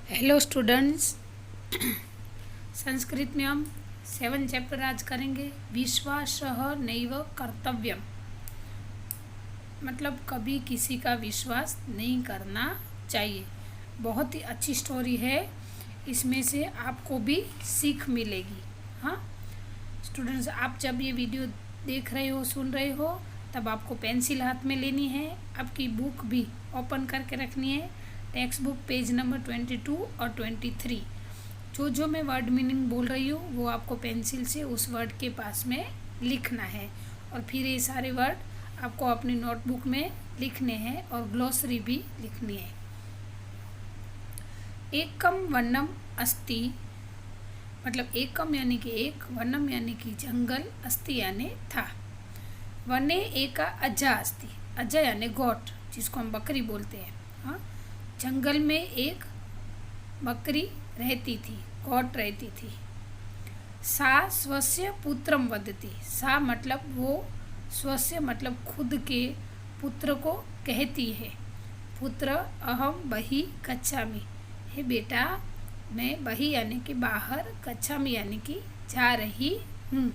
Hello students. Sanskrit में हम 7 chapter आज करेंगे। विश्वासः नैव कर्तव्यम, मतलब कभी किसी का विश्वास नहीं करना चाहिए। बहुत ही अच्छी स्टोरी है, इसमें से आपको भी सीख मिलेगी। हाँ स्टूडेंट्स, आप जब ये वीडियो देख रहे हो, सुन रहे हो, तब आपको पेंसिल हाथ में लेनी है, आपकी बुक भी ओपन करके रखनी है। टेक्स्ट बुक पेज नंबर 22 और 23। जो मैं वर्ड मीनिंग बोल रही हूँ वो आपको पेंसिल से उस वर्ड के पास में लिखना है, और फिर ये सारे वर्ड आपको अपनी नोटबुक में लिखने हैं और ग्लोसरी भी लिखनी है। एकम वनम अस्ति, मतलब एकम यानी कि एक, वनम यानी कि जंगल, अस्ति यानी था। वने एका अजा अस्ति, अजा यानी गोट, जिसको हम बकरी बोलते हैं। हाँ, जंगल में एक बकरी रहती थी, गोट रहती थी। सा स्वस्य पुत्रम वदति, सा मतलब वो, स्वस्य मतलब खुद के पुत्र को कहती है। पुत्र अहम बहि गच्छामि, हे बेटा मैं बहि यानी कि बाहर, गच्छामि यानी कि जा रही हूँ।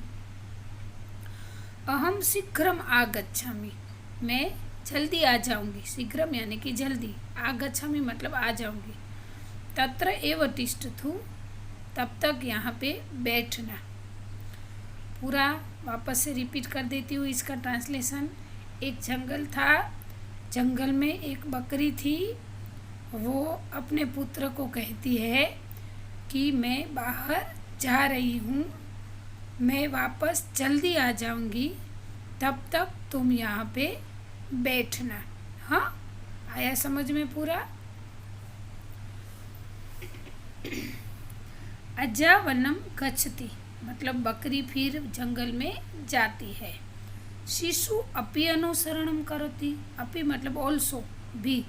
अहम शीघ्रम आगच्छामि, मैं जल्दी आ जाऊंगी। शीघ्रम यानी कि जल्दी, आगच्छामि मतलब आ जाऊंगी। तत्र एव तिष्ठतु, तब तक यहाँ पे बैठना। पूरा वापस से रिपीट कर देती हूँ इसका ट्रांसलेशन। एक जंगल था, जंगल में एक बकरी थी। वो अपने पुत्र को कहती है कि मैं बाहर जा रही हूँ, मैं वापस जल्दी आ जाऊंगी, तब तक तुम यहाँ पे बैठना। हाँ, आया समझ में पूरा? अजा वनम गच्छति, मतलब बकरी फिर जंगल में जाती है। शिशु अपि अनुसरणम करोति, अपि मतलब ऑल्सो, भी,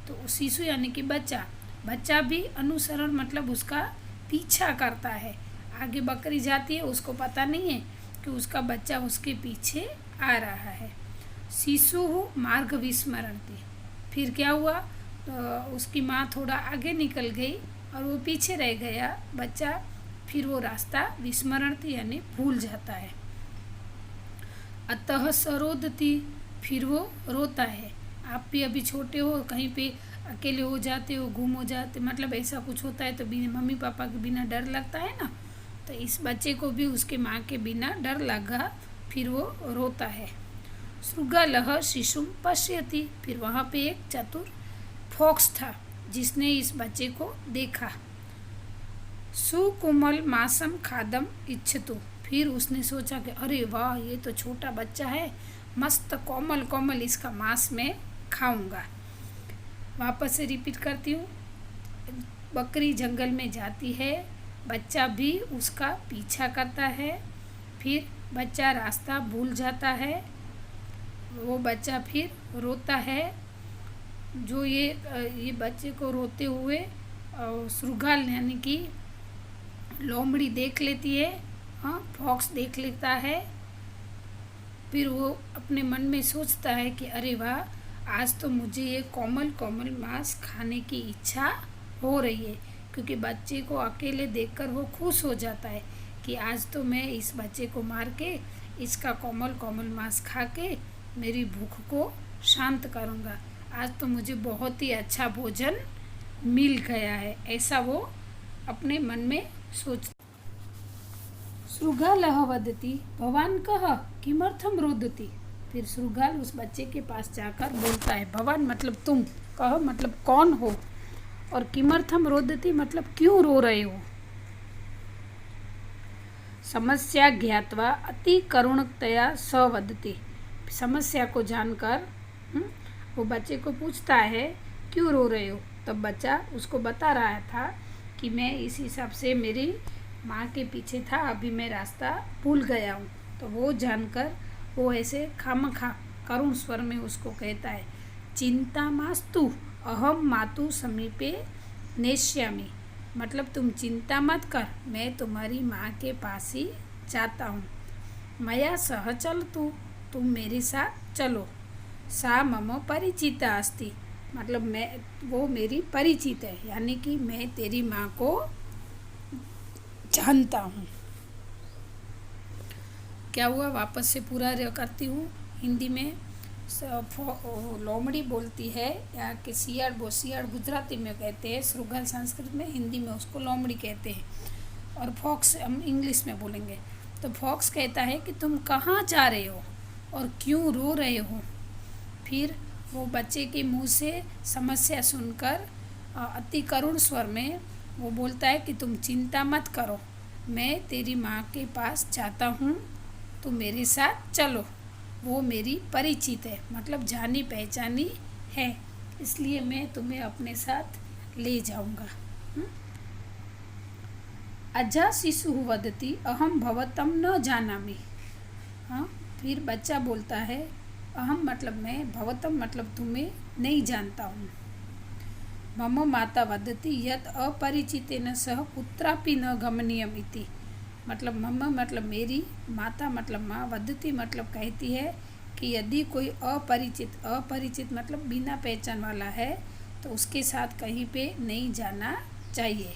तो शिशु यानी कि बच्चा, बच्चा भी अनुसरण मतलब उसका पीछा करता है। आगे बकरी जाती है, उसको पता नहीं है कि उसका बच्चा उसके पीछे आ रहा है। शिशु मार्ग विस्मरणति, फिर क्या हुआ, तो उसकी माँ थोड़ा आगे निकल गई और वो पीछे रह गया बच्चा, फिर वो रास्ता विस्मरणति यानी भूल जाता है। अतः सरोदति, फिर वो रोता है। आप भी अभी छोटे हो, कहीं पे अकेले हो जाते हो, गुम हो जाते, मतलब ऐसा कुछ होता है तो मम्मी पापा के बिना डर लगता है ना, तो इस बच्चे को भी उसके माँ के बिना डर लगा, फिर वो रोता है। श्रुगालः शिशुम पश्यति, फिर वहाँ पे एक चतुर फॉक्स था जिसने इस बच्चे को देखा। सुकोमल मासम खादम इच्छतु, फिर उसने सोचा कि अरे वाह, ये तो छोटा बच्चा है, मस्त कोमल कोमल इसका मांस मैं खाऊंगा। वापस से रिपीट करती हूँ। बकरी जंगल में जाती है, बच्चा भी उसका पीछा करता है, फिर बच्चा रास्ता भूल जाता है, वो बच्चा फिर रोता है। जो ये बच्चे को रोते हुए श्रुगाल यानी कि लोमड़ी देख लेती है। हाँ, फॉक्स देख लेता है। फिर वो अपने मन में सोचता है कि अरे वाह, आज तो मुझे ये कोमल कोमल मांस खाने की इच्छा हो रही है, क्योंकि बच्चे को अकेले देखकर वो खुश हो जाता है कि आज तो मैं इस बच्चे को मार के इसका कोमल कोमल मांस खा के मेरी भूख को शांत करूँगा। आज तो मुझे बहुत ही अच्छा भोजन मिल गया है, ऐसा वो अपने मन में सोच। श्रुगालः वदति भवान कः किमर्थम रोदति, फिर श्रुगाल उस बच्चे के पास जाकर बोलता है, भवान मतलब तुम, कह मतलब कौन हो, और किमर्थम रोदति मतलब क्यों रो रहे हो। समस्या ज्ञात्वा अति करुणतया स वदति, समस्या को जानकर वो बच्चे को पूछता है क्यों रो रहे हो। तब बच्चा उसको बता रहा था कि मैं इस हिसाब से मेरी माँ के पीछे था, अभी मैं रास्ता भूल गया हूँ। तो वो जानकर वो ऐसे खामखा करुण स्वर में उसको कहता है, चिंता मास्तु अहम मातु समीपे नेष्यामि, मतलब तुम चिंता मत कर, मैं तुम्हारी माँ के पास ही जाता हूँ। मया सह चल, तुम मेरे साथ चलो। सा मम परिचिता अस्ति, मतलब वो मेरी परिचित है, यानी कि मैं तेरी माँ को जानता हूँ। क्या हुआ, वापस से पूरा करती हूँ हिंदी में। लोमड़ी बोलती है, या कि सियाड़ गुजराती में कहते हैं, श्रुगाल संस्कृत में, हिंदी में उसको लोमड़ी कहते हैं, और फॉक्स हम इंग्लिश में बोलेंगे। तो फॉक्स कहता है कि तुम कहाँ जा रहे हो और क्यों रो रहे हो। फिर वो बच्चे के मुंह से समस्या सुनकर अति करुण स्वर में वो बोलता है कि तुम चिंता मत करो, मैं तेरी माँ के पास जाता हूँ, तुम मेरे साथ चलो। वो मेरी परिचित है, मतलब जानी पहचानी है, इसलिए मैं तुम्हें अपने साथ ले जाऊँगा। अजा शिशु वदति अहम भवतम न जानामि। हाँ, फिर बच्चा बोलता है, अहम मतलब मैं, भवतम मतलब तुम्हें नहीं जानता हूँ। मम माता वदति यत् अपरिचितेन सह कुत्रापि न गमनीयम इति। मतलब मम मतलब मेरी, माता मतलब माँ, वदति मतलब कहती है कि यदि कोई अपरिचित मतलब बिना पहचान वाला है तो उसके साथ कहीं पे नहीं जाना चाहिए।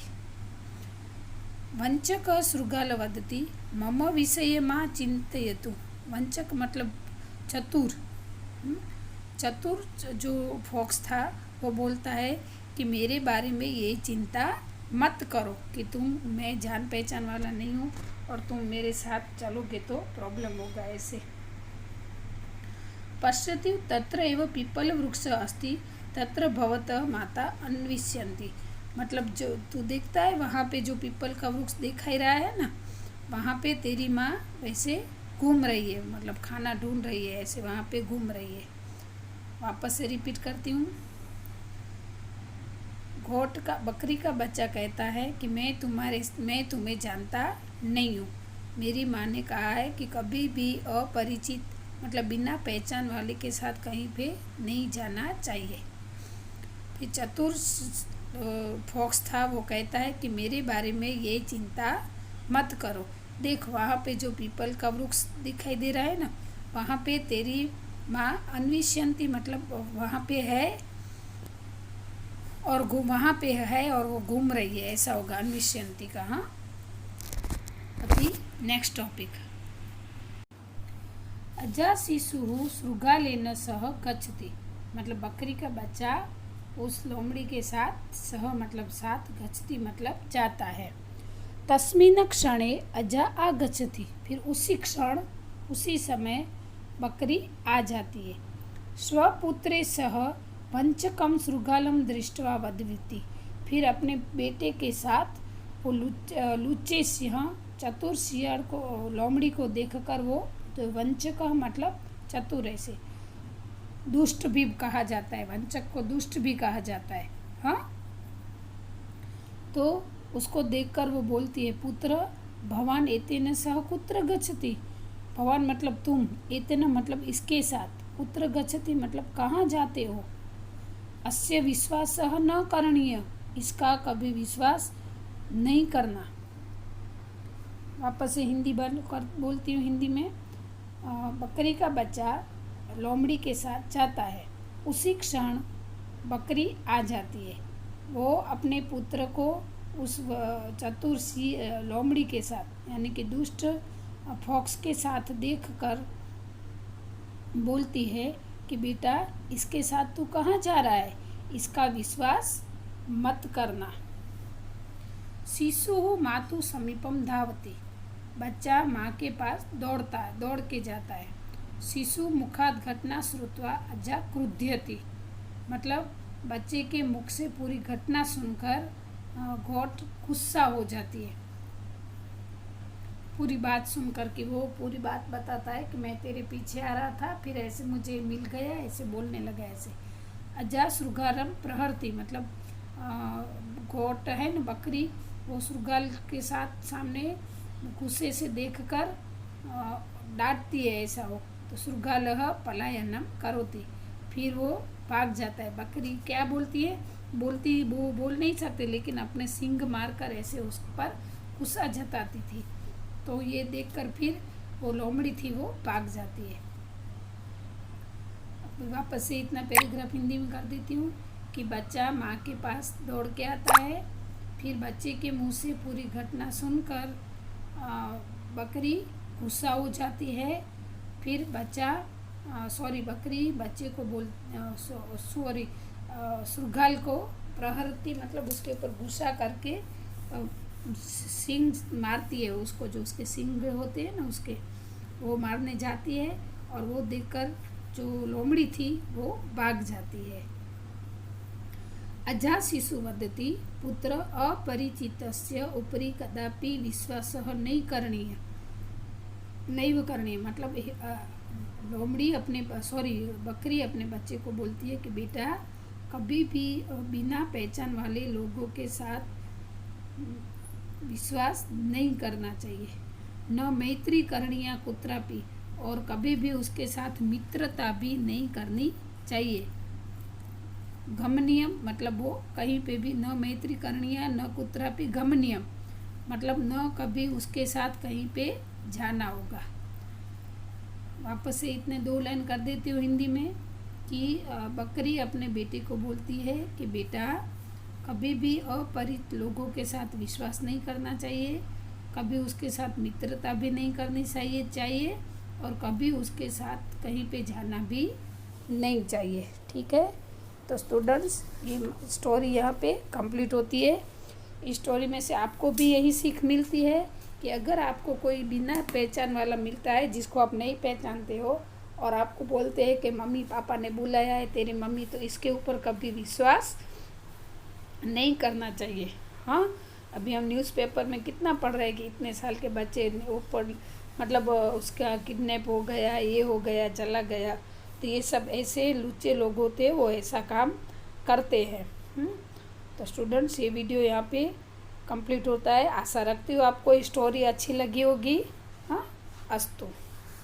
वंचक श्रुगाल वदति मम विषये मा चिंतयतु। वंचक मतलब चतुर। चतुर जो फॉक्स था वो बोलता है कि मेरे बारे में ये चिंता मत करो कि मैं जान पहचान वाला नहीं हूँ और तुम मेरे साथ चलोगे तो प्रॉब्लम होगा। ऐसे पश्यति तत्र एव पीपल वृक्ष अस्ति तत्र भवतः माता अन्विष्यन्ति। मतलब जो तू देखता है वहाँ पे जो पीपल का वृक्ष दिखाई रहा है ना, वहाँ पे तेरी माँ वैसे घूम रही है, मतलब खाना ढूंढ रही है, ऐसे वहाँ पे घूम रही है। वापस से रिपीट करती हूँ। बकरी का बच्चा कहता है कि मैं तुम्हें जानता नहीं हूँ। मेरी माँ ने कहा है कि कभी भी अपरिचित मतलब बिना पहचान वाले के साथ कहीं पे नहीं जाना चाहिए। फिर चतुर फॉक्स था, वो कहता है कि मेरे बारे में ये चिंता मत करो। देख वहाँ पे जो पीपल का वृक्ष दिखाई दे रहा है ना, वहाँ पे तेरी माँ अन्विष्यन्ति मतलब वहाँ पे है और वहाँ पे है और वो घूम रही है, ऐसा होगा अन्विष्यन्ति का। हाँ, अभी नेक्स्ट टॉपिक। अजा शिशु श्रुगालेन सह गच्छति। मतलब बकरी का बच्चा उस लोमड़ी के साथ, सह मतलब साथ, गच्छति मतलब जाता है। तस्मिन् क्षणे अजा आगच्छति। फिर उसी क्षण उसी समय बकरी आ जाती है। स्वपुत्रे सह वंचकम श्रुगालम दृष्ट्वा वदति। फिर अपने बेटे के साथ वो लुच्चे सिंह चतुर सिंह को, लोमड़ी को देखकर वो, तो वंचक मतलब चतुर, ऐसे दुष्ट भी कहा जाता है, वंचक को दुष्ट भी कहा जाता है। हाँ, तो उसको देखकर वो बोलती है, पुत्र भवान एतेन सह कुत्र गच्छति। भवान मतलब तुम, एतेन मतलब इसके साथ, कुत्र गच्छति मतलब कहाँ जाते हो। अस्य विश्वासः न करणीय, इसका कभी विश्वास नहीं करना। वापस से हिंदी बोलती हूँ हिंदी में। बकरी का बच्चा लोमड़ी के साथ जाता है, उसी क्षण बकरी आ जाती है। वो अपने पुत्र को उस चतुर सी लोमड़ी के साथ यानी कि दुष्ट फॉक्स के साथ देखकर बोलती है कि बेटा इसके साथ तू कहाँ जा रहा है, इसका विश्वास मत करना। शिशु मातु समीपम धावति। बच्चा माँ के पास दौड़ के जाता है। शिशु मुखात् घटना श्रुत्वा अजा क्रुध्यति। मतलब बच्चे के मुख से पूरी घटना सुनकर घोट गुस्सा हो जाती है। पूरी बात सुनकर कि वो पूरी बात बताता है कि मैं तेरे पीछे आ रहा था, फिर ऐसे मुझे मिल गया, ऐसे बोलने लगा ऐसे। अजा श्रुगालम प्रहरति। मतलब घोट है न बकरी, वो श्रुगाल के साथ सामने गुस्से से देखकर डांटती है, ऐसा हो तो श्रुगालः पलायनम करोति। फिर वो भाग जाता है। बकरी क्या बोलती है, वो बोल नहीं सकते, लेकिन अपने सींग मारकर ऐसे उस पर गुस्सा जताती थी। तो ये देखकर फिर वो लोमड़ी थी वो भाग जाती है। वापस से इतना पैराग्राफ हिंदी में कर देती हूँ कि बच्चा माँ के पास दौड़ के आता है। फिर बच्चे के मुंह से पूरी घटना सुनकर बकरी गुस्सा हो जाती है। फिर बकरी बच्चे को सुरगाल को प्रहरती, मतलब उसके ऊपर गुस्सा करके सींग मारती है उसको, जो उसके सींग होते हैं ना उसके, वो मारने जाती है। और वो देखकर जो लोमड़ी थी वो भाग जाती है। अजा शिशु वदति पुत्र अपरिचितस्य उपरि कदापि विश्वासः नैव करणीय, मतलब बकरी अपने बच्चे को बोलती है कि बेटा कभी भी बिना पहचान वाले लोगों के साथ विश्वास नहीं करना चाहिए। न मैत्री करणीय कुत्रापि, और कभी भी उसके साथ मित्रता भी नहीं करनी चाहिए। गमनीयम, मतलब वो कहीं पे भी, न मैत्री करणीय न कुत्रापि गमनीयम, मतलब न कभी उसके साथ कहीं पे जाना होगा। वापस से इतने 2 लाइन कर देती हूँ हिंदी में कि बकरी अपने बेटे को बोलती है कि बेटा कभी भी अपरिचित लोगों के साथ विश्वास नहीं करना चाहिए, कभी उसके साथ मित्रता भी नहीं करनी चाहिए और कभी उसके साथ कहीं पे जाना भी नहीं चाहिए। ठीक है, तो स्टूडेंट्स ये स्टोरी यहाँ पे कंप्लीट होती है। इस स्टोरी में से आपको भी यही सीख मिलती है कि अगर आपको कोई बिना पहचान वाला मिलता है जिसको आप नहीं पहचानते हो और आपको बोलते हैं कि मम्मी पापा ने बुलाया है तेरी मम्मी, तो इसके ऊपर कभी विश्वास नहीं करना चाहिए। हाँ, अभी हम न्यूज़पेपर में कितना पढ़ रहे हैं कि इतने साल के बच्चे ऊपर, मतलब उसका किडनैप हो गया, ये हो गया, चला गया। तो ये सब ऐसे लुच्चे लोग होते हैं, वो ऐसा काम करते हैं। तो स्टूडेंट्स ये वीडियो यहाँ पे कंप्लीट होता है। आशा रखती हूँ आपको ये स्टोरी अच्छी लगी होगी। हाँ, अस्तु।